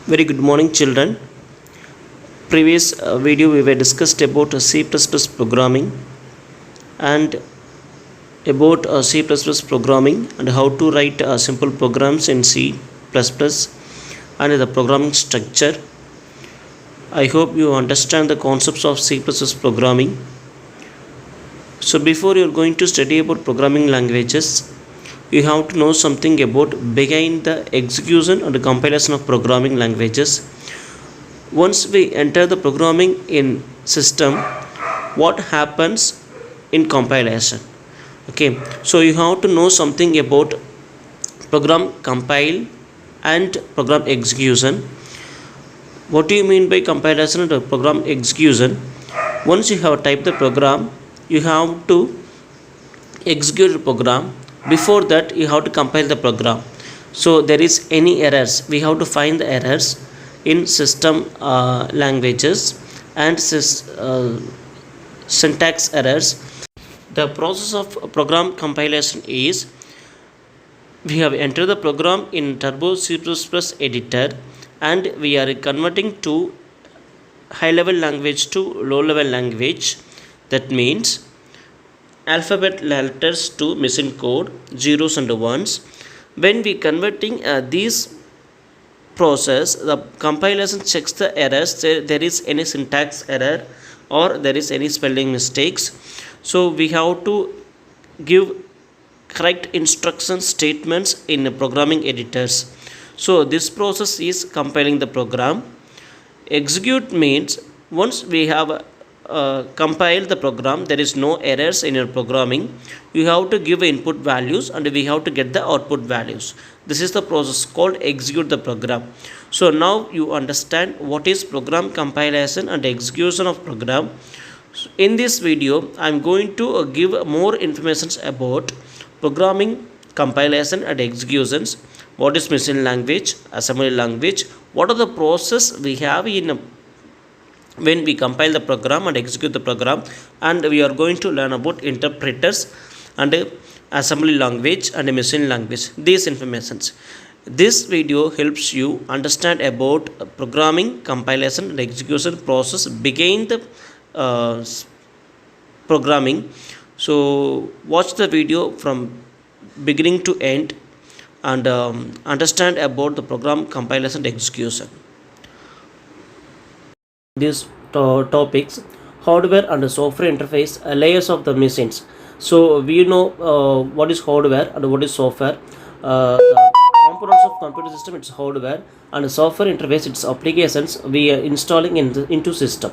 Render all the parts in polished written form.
Very good morning, children. Previous video we were discussed about C++ programming and about C++ programming and how to write simple programs in C++ and the programming structure. I hope you understand the concepts of C++ programming. So before you are going to study about programming languages, you have to know something about behind the execution and the compilation of programming languages. Once we enter the programming in system, what happens in compilation? Okay, so you have to know something about program compile and program execution. What do you mean by compilation and program execution? Once you have typed the program, you have to execute the program. Before that, you have to compile the program. So there is any errors, we have to find the errors in system languages and syntax errors. The process of program compilation is, we have entered the program in Turbo C++ editor and we are converting to high level language to low level language. That means alphabet letters to machine code, zeros and ones. When we converting these process, the compilation checks the errors, there is any syntax error or there is any spelling mistakes. So we have to give correct instruction statements in programming editors. So this process is compiling the program. Execute means once we have compile the program, there is no errors in your programming, you have to give input values and we have to get the output values. This is the process called execute the program. So now you understand what is program compilation and execution of program. In this video I am going to give more information about programming compilation and executions. What is machine language, assembly language, what are the process we have in when we compile the program and execute the program, and we are going to learn about interpreters and assembly language and machine language, these informations. This video helps you understand about programming compilation and execution process behind the programming. So watch the video from beginning to end and understand about the program compilation and execution. These topics, hardware and software interface, layers of the machines. So we know what is hardware and what is software. The components of computer system, it's hardware, and software interface, it's applications we are installing into system.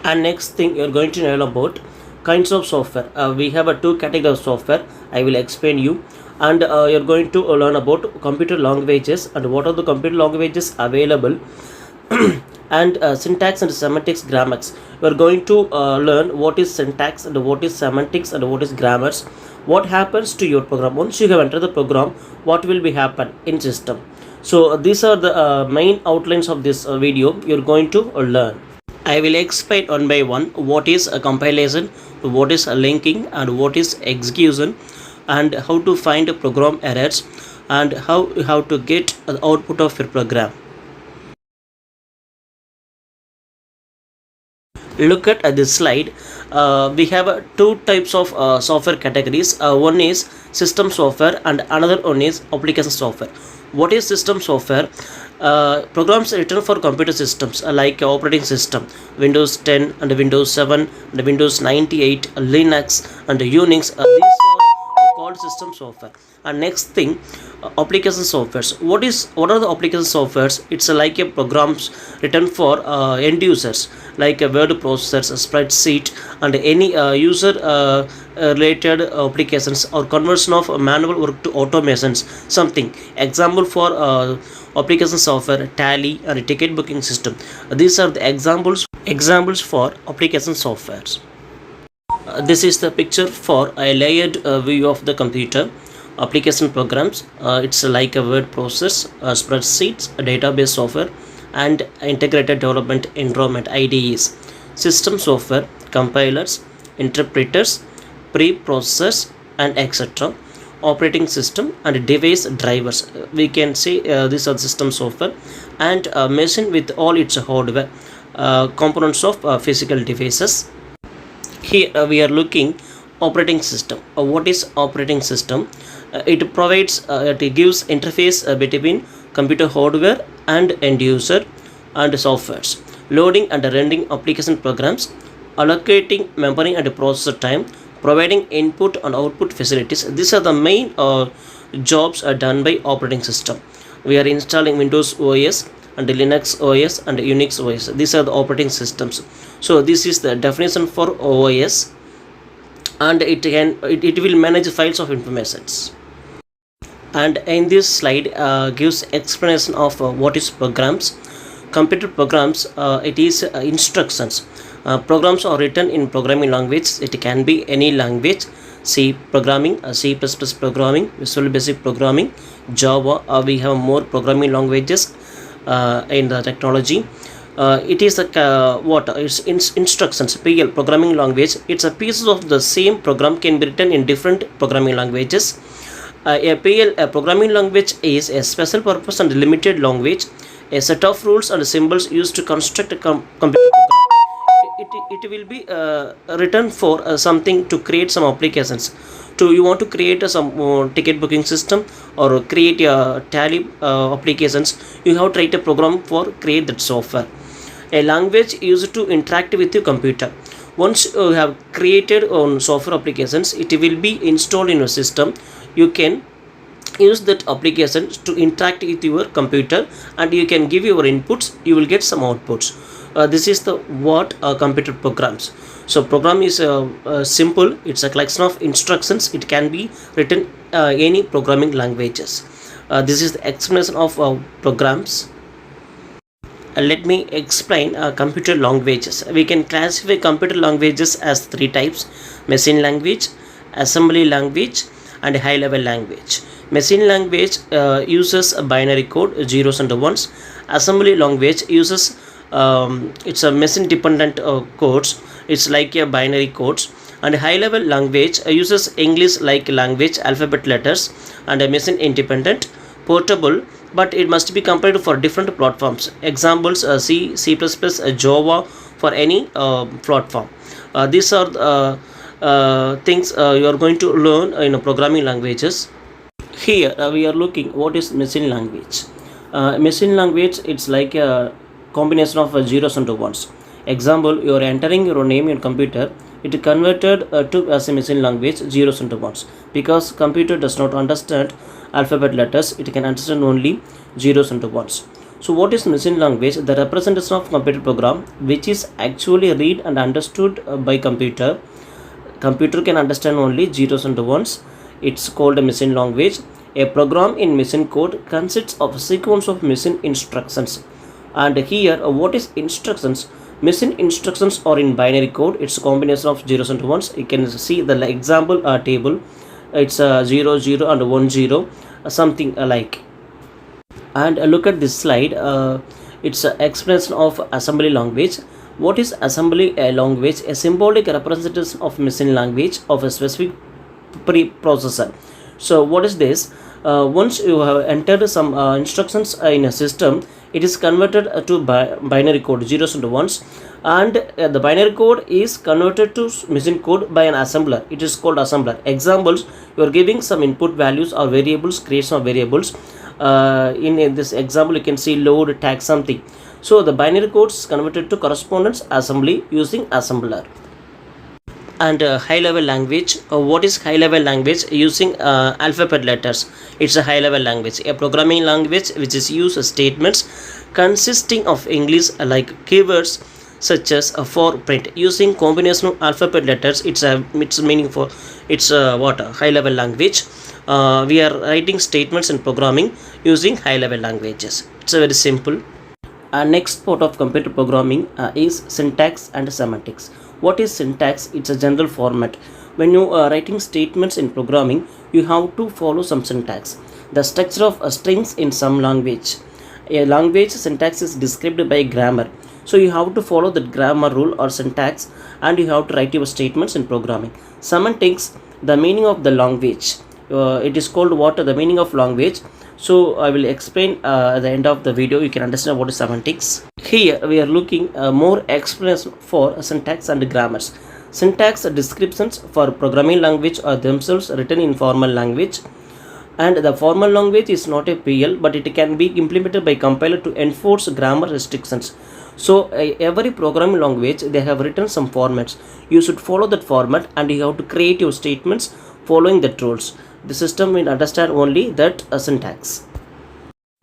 And next thing you're going to learn about kinds of software. We have two categories of software, I will explain you. And you're going to learn about computer languages and what are the computer languages available and syntax and semantics grammars. We are going to learn what is syntax and what is semantics and what is grammars. What happens to your program once you have entered the program, what will be happen in system. So these are the main outlines of this video you're going to learn. I will explain one by one what is a compilation, what is a linking, and what is execution, and how to find program errors, and how you have to get the output of your program. Look at this slide. We have two types of software categories. One is system software and another one is application software. What is system software? Programs written for computer systems like operating system, Windows 10 and Windows 7 and Windows 98, Linux and Unix. These are called system software. And next thing, application softwares. What are the application softwares? It's like a programs written for end users, like a word processors, a spreadsheet, and any user related applications or conversion of manual work to automations, something. Example for application software, tally and ticket booking system. These are the examples for application softwares. This is the picture for a layered view of the computer. Application programs, it's like a word process, spreadsheets, a database software, and integrated development environment, IDEs. System software, compilers, interpreters, preprocessors, and etc. operating system, and device drivers. We can say these are system software, and machine with all its hardware, components of physical devices. Here we are looking operating system. What is operating system? It gives interface between computer hardware and end user and softwares, loading and rendering application programs, allocating memory and processor time, providing input and output facilities. These are the main jobs done by operating system. We are installing Windows OS and Linux OS and Unix OS. These are the operating systems. So this is the definition for OS, and it will manage files of informations. And in this slide gives explanation of what is programs. Computer programs, it is instructions. Programs are written in programming language. It can be any language: C programming, C++ programming, Visual Basic programming, Java. We have more programming languages in the technology. It is it's instructions. PL, programming language. It's a piece of the same program can be written in different programming languages. A PL, a programming language, is a special purpose and limited language, a set of rules and symbols used to construct a computer program. It will be written for something to create some applications. You want to create some ticket booking system or create a tally applications, you have to write a program for create that software. A language used to interact with your computer. Once you have created on software applications, it will be installed in your system. You can use that application to interact with your computer, and you can give your inputs, you will get some outputs. This is the what computer programs. So program is simple. It's a collection of instructions. It can be written any programming languages. This is the explanation of programs. Let me explain computer languages. We can classify computer languages as three types: machine language, assembly language, and high level language. Machine language uses a binary code, zeros and ones. Assembly language uses it's a machine dependent codes. It's like a binary codes. And high level language uses English like language, alphabet letters, and a machine independent, portable, but it must be compared for different platforms. Examples: C, C++, Java for any platform. These are things you are going to learn in programming languages. Here we are looking what is machine language. Machine language, it's like a combination of zeros and ones. Example: you are entering your name in computer, it is converted to as a machine language, zeros and ones. Because computer does not understand alphabet letters, it can understand only zeros and ones. So what is machine language? The representation of computer program which is actually read and understood by computer. Computer can understand only zeros and ones. It's called a machine language. A program in machine code consists of a sequence of machine instructions. And here what is instructions? Machine instructions are in binary code. It's a combination of zeros and ones. You can see the example table. It's 0 0 and 1 0, something like. And look at this slide. It's an explanation of assembly language. What is assembly language? A symbolic representation of machine language of a specific preprocessor. So what is this? Once you have entered some instructions in a system, it is converted to binary code, zeros and ones, and the binary code is converted to machine code by an assembler. It is called assembler. Examples: you are giving some input values or variables, create some variables. In this example, you can see load, tag, something. So the binary code is converted to correspondence assembly using assembler. And high level language. What is high level language? Using alphabet letters. It's a high level language, a programming language which is used statements consisting of English like keywords such as for print using combination of alphabet letters. It's meaning for it's what high level language. We are writing statements in programming using high level languages. It's a very simple. Next part of computer programming is syntax and semantics. What is syntax? It's a general format. When you are writing statements in programming, you have to follow some syntax. The structure of strings in some language. A language syntax is described by grammar. So you have to follow that grammar rule or syntax, and you have to write your statements in programming. Semantics, the meaning of the language. it is called what the meaning of language. So I will explain at the end of the video. You can understand what is semantics. Here we are looking more explanation for syntax and grammars. Syntax descriptions for programming language are themselves written in formal language, and the formal language is not a PL, but it can be implemented by compiler to enforce grammar restrictions. So every programming language, they have written some formats. You should follow that format, and you have to create your statements following that rules. The system will understand only that syntax.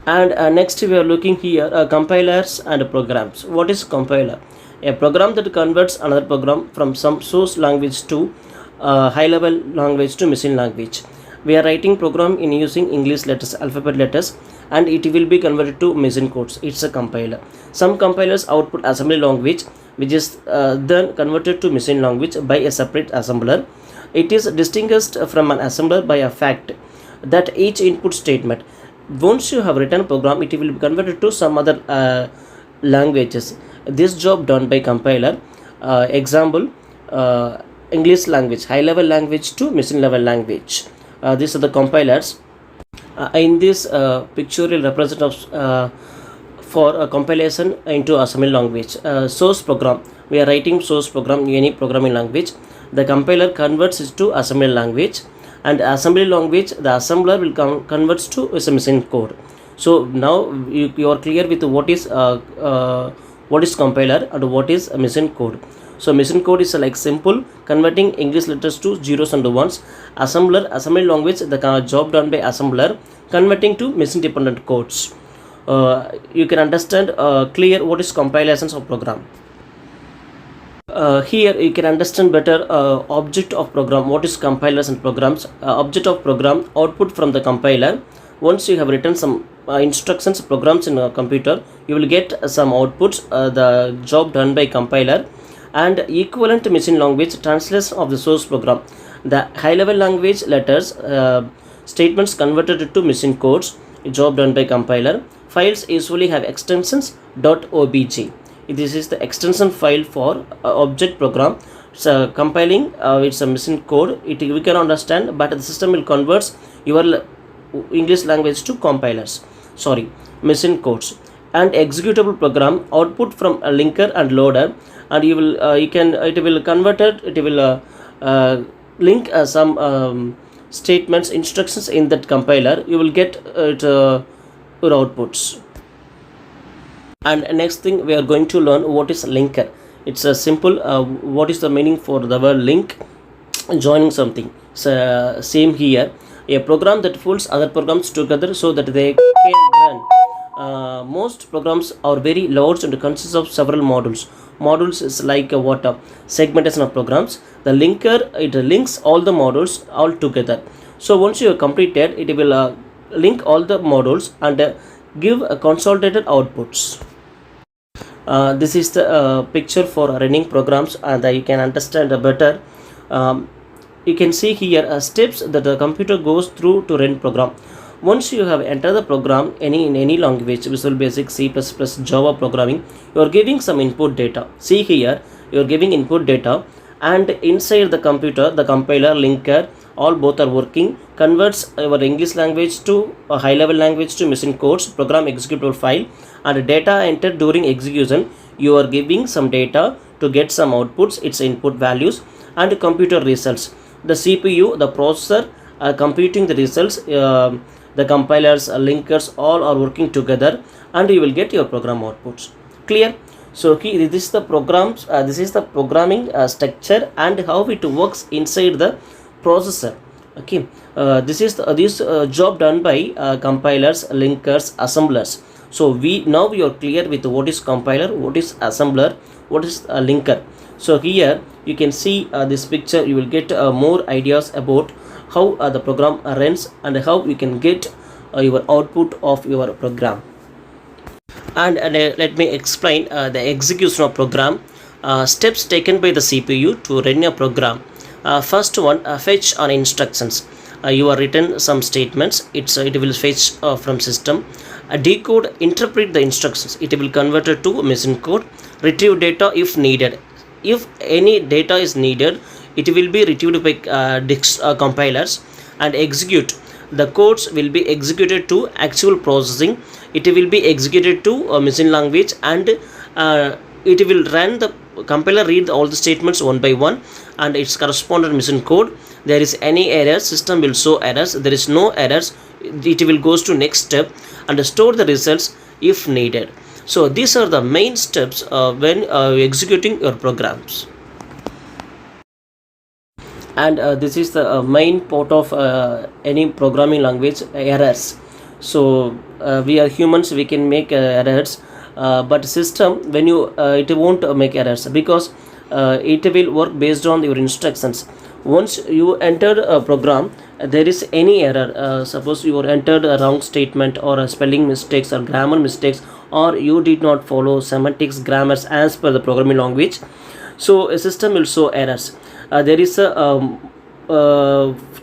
And next we are looking here compilers and programs. What is compiler? A program that converts another program from some source language to high level language to machine language. We are writing program in using English letters, alphabet letters, and it will be converted to machine codes. It's a compiler. Some compilers output assembly language, which is then converted to machine language by a separate assembler. It is distinguished from an assembler by a fact that each input statement, once you have written a program, it will be converted to some other languages. This job done by compiler. Example, English language, high level language to machine level language. These are the compilers. In this pictorial represent of for compilation into assembly language. Source program, we are writing source program in any programming language. The compiler converts it to assembly language, and assembly language, the assembler will converts to machine code. So now you are clear with what is compiler and what is a machine code. So machine code is like simple, converting English letters to zeros and ones. Assembly language, the job done by assembler, converting to machine dependent codes. You can understand clear what is compilations of program. Here you can understand better object of program. What is compilers and programs? Object of program, output from the compiler. Once you have written some instructions, programs in a computer, you will get some outputs, the job done by compiler. And equivalent machine language, translation of the source program. The high level language letters, statements converted to machine codes, job done by compiler. Files usually have extensions .obj. This is the extension file for object program. So compiling, it's a machine code, we can understand, but the system will convert your English language to compilers, machine codes. And executable program, output from a linker and loader, and you will it will convert it, it will link some statements, instructions in that compiler. You will get your outputs. And next thing, we are going to learn what is linker. It's a simple, what is the meaning for the word link? Joining something. So same here, a program that pulls other programs together so that they can run. Most programs are very large and consist of several modules. Modules is like what segmentation of programs. The linker, it links all the modules all together. So once you have completed, it will link all the modules and give a consolidated outputs. This is the picture for running programs, and you can understand better. You can see here steps that the computer goes through to run program. Once you have entered the program in any language, Visual Basic, C++, Java programming, you are giving some input data. See here, you are giving input data, and inside the computer, the compiler, linker, all both are working, converts our English language to a high level language to machine codes, program executable file, and data entered during execution. You are giving some data to get some outputs, its input values, and computer results. The CPU, the processor are computing the results. The compilers, linkers, all are working together, and you will get your program outputs. Clear? So this is the programs. This is the programming structure and how it works inside the processor. Okay, this is this job done by compilers, linkers, assemblers. So we are clear with what is compiler, what is assembler, what is a linker. So here you can see this picture. You will get more ideas about how the program runs and how you can get your output of your program. And let me explain the execution of program. Steps taken by the CPU to run a program. First one, fetch on instructions. You are written some statements. It will fetch from system. Decode, interpret the instructions. It will convert it to machine code. Retrieve data if needed. If any data is needed, it will be retrieved by compilers. and execute. The codes will be executed to actual processing. It will be executed to a machine language, and it will run the compiler, read all the statements one by one and its corresponding machine code. There is any error, system will show errors. There is no errors, it will goes to next step and store the results if needed. So these are the main steps when executing your programs. And this is the main part of any programming language, errors. So we are humans, we can make errors, but system, when you it won't make errors, because it will work based on your instructions. Once you enter a program, there is any error, suppose you entered a wrong statement or a spelling mistakes or grammar mistakes, or you did not follow semantics, grammars as per the programming language, so a system will show errors. There is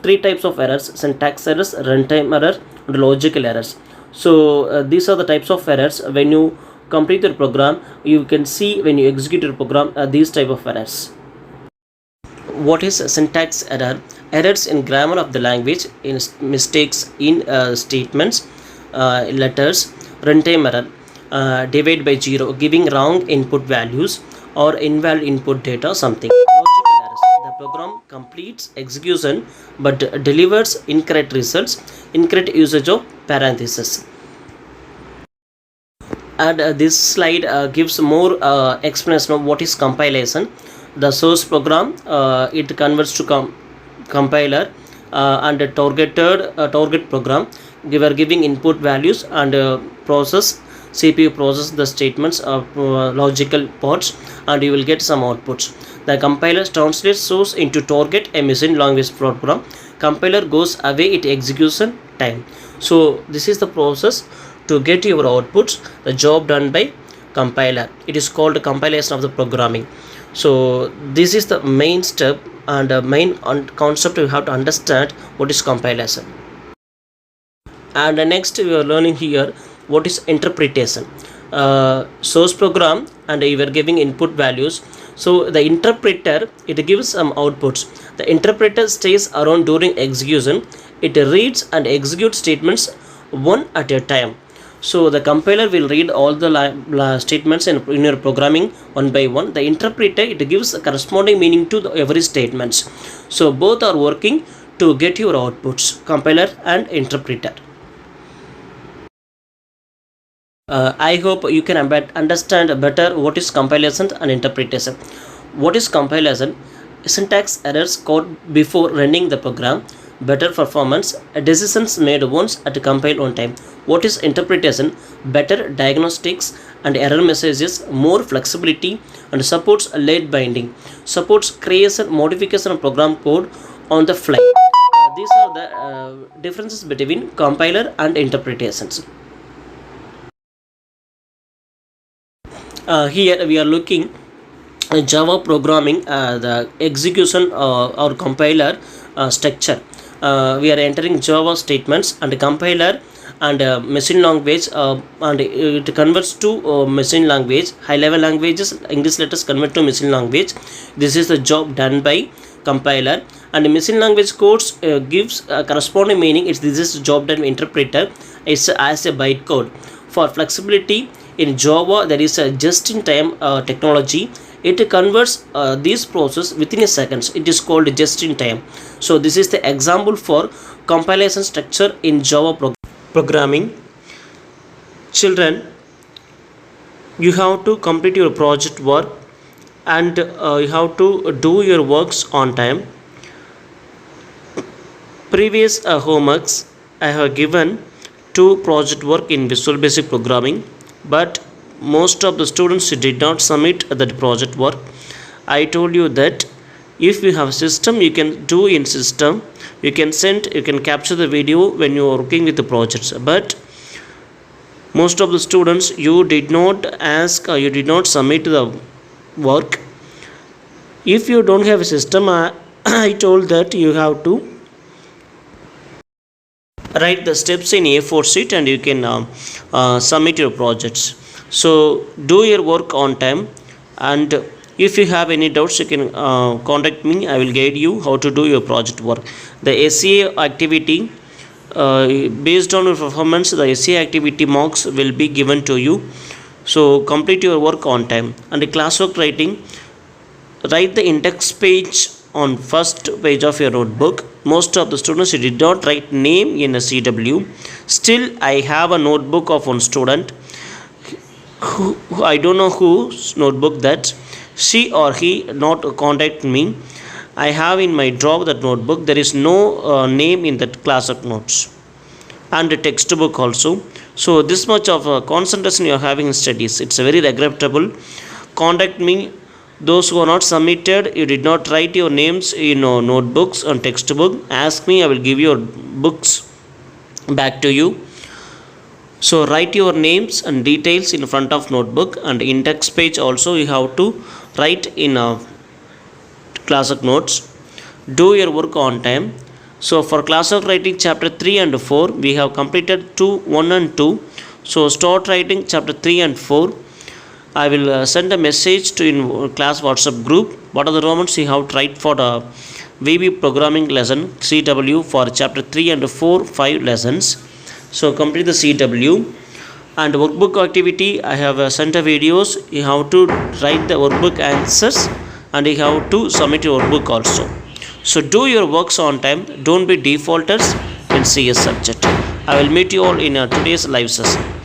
three types of errors: syntax errors, runtime error, and logical errors. So these are the types of errors. When you complete your program, you can see when you execute your program these type of errors. What is syntax error? Errors in grammar of the language, in mistakes in statements, letters. Runtime error, divide by 0, giving wrong input values or invalid input data, something. Logical errors, the program completes execution but delivers incorrect results, incorrect usage of parentheses. And this slide gives more explanation of what is compilation. The source program, it converts to compiler and a target program. We are giving input values and process, CPU process the statements of logical parts, and you will get some outputs. The compiler translates source into target, a machine language program. Compiler goes away at execution time. So this is the process to get your outputs, the job done by compiler. It is called compilation of the programming. So this is the main step and main concept. You have to understand what is compilation. And next we are learning here what is interpretation. Source program, and you are giving input values. So the interpreter, it gives some outputs. The interpreter stays around during execution. It reads and executes statements one at a time. So the compiler will read all the statements in your programming one by one. The interpreter, it gives a corresponding meaning to every statements. So both are working to get your outputs, compiler and interpreter. I hope you can understand better what is compilation and interpretation. What is compilation? Syntax errors caught before running the program, better performance, decisions made once at compile on time. What is interpretation? Better diagnostics and error messages, more flexibility, and supports late binding, supports creation, modification of program code on the fly. These are the differences between compiler and interpretations. Here we are looking Java programming, the execution or compiler structure. We are entering Java statements and compiler and machine language, and it converts to machine language. High level languages, English letters convert to machine language. This is the job done by compiler, and machine language codes gives corresponding meaning. This is job done by interpreter. It's as a bytecode. For flexibility, in Java there is a just-in-time technology. It converts this process within a seconds. It is called just-in-time. So this is the example for compilation structure in Java programming. Children, you have to complete your project work, and you have to do your works on time. Previous homeworks I have given 2 project work in Visual Basic Programming, but most of the students did not submit that project work. I told you that if you have system, you can do in system, you can capture the video when you are working with the projects. But most of the students, you did not ask or you did not submit the work. If you don't have a system, I told that you have to write the steps in A4 sheet and you can submit your projects. So do your work on time, and If you have any doubts, you can contact me. I will guide you how to do your project work. The SCA activity, based on your performance, the SCA activity marks will be given to you. So complete your work on time. And the classwork writing, write the index page on first page of your notebook. Most of the students did not write name in a CW. Still, I have a notebook of one student who I don't know whose notebook that, she or he not contact me. I have in my drawer that notebook. There is no name in that class of notes and the textbook also. So this much of concentration you are having in studies, it's very regrettable. Contact me. Those who are not submitted, you did not write your names in notebooks and textbook, ask me. I will give your books back to you. So write your names and details in front of notebook, and index page also you have to write in class notes. Do your work on time. So for class of writing chapter 3 and 4, we have completed 1 and 2. So start writing chapter 3 and 4. I will send a message to in class WhatsApp group. What are the Romans you have to write for the VB programming lesson CW for chapter 3 and 4 5 lessons. So complete the CW. And workbook activity, I have sent a videos. You have to write the workbook answers and you have to submit your workbook also. So do your works on time. Don't be defaulters in CS subject. I will meet you all in today's live session.